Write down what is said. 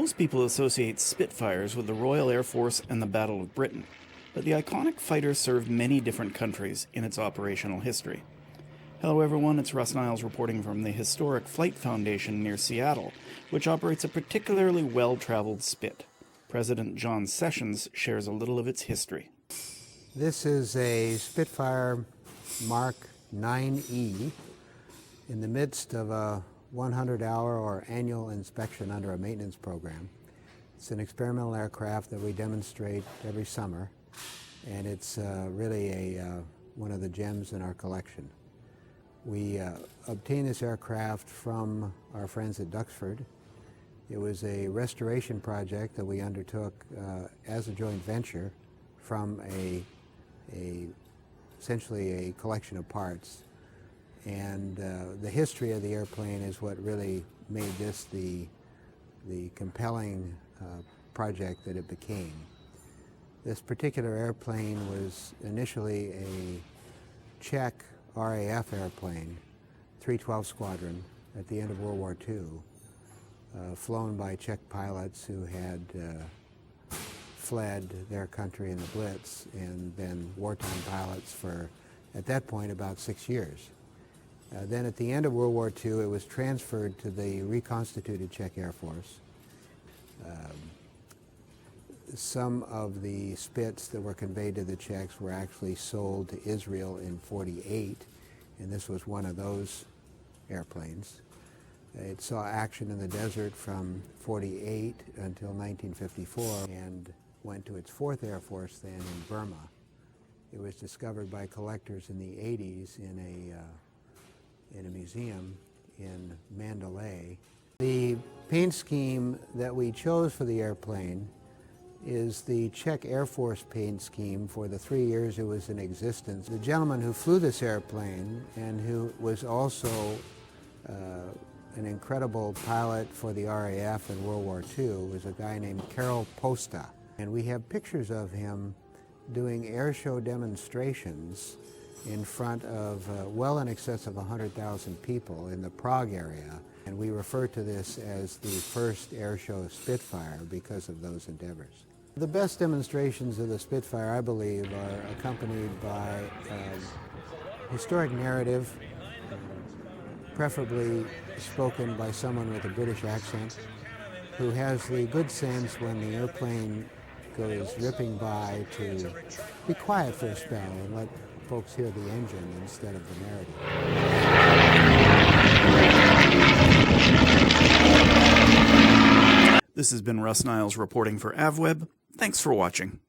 Most people associate Spitfires with the Royal Air Force and the Battle of Britain, but the iconic fighter served many different countries in its operational history. Hello everyone, it's Russ Niles reporting from the historic Flight Foundation near Seattle, which operates a particularly well-traveled Spit. President John Sessions shares a little of its history. This is a Spitfire Mark 9E in the midst of a 100-hour or annual inspection under a maintenance program. It's an experimental aircraft that we demonstrate every summer, and it's really one of the gems in our collection. We obtained this aircraft from our friends at Duxford. It was a restoration project that we undertook as a joint venture from essentially a collection of parts. And the history of the airplane is what really made this the compelling project that it became. This particular airplane was initially a Czech RAF airplane, 312 Squadron, at the end of World War II, flown by Czech pilots who had fled their country in the Blitz, and then wartime pilots for, at that point, about 6 years. Then at the end of World War II, it was transferred to the reconstituted Czech Air Force. Some of the Spits that were conveyed to the Czechs were actually sold to Israel in '48, and this was one of those airplanes. It saw action in the desert from '48 until 1954 and went to its 4th Air Force then in Burma. It was discovered by collectors in the '80s in a museum in Mandalay. The paint scheme that we chose for the airplane is the Czech Air Force paint scheme for the 3 years it was in existence. The gentleman who flew this airplane and who was also an incredible pilot for the RAF in World War II was a guy named Karel Posta. And we have pictures of him doing air show demonstrations in front of well in excess of 100,000 people in the Prague area. And we refer to this as the first air show Spitfire because of those endeavors. The best demonstrations of the Spitfire, I believe, are accompanied by historic narrative, preferably spoken by someone with a British accent, who has the good sense when the airplane goes ripping by to be quiet for a spell and let folks hear the engine instead of the narrative. This has been Russ Niles reporting for AvWeb. Thanks for watching.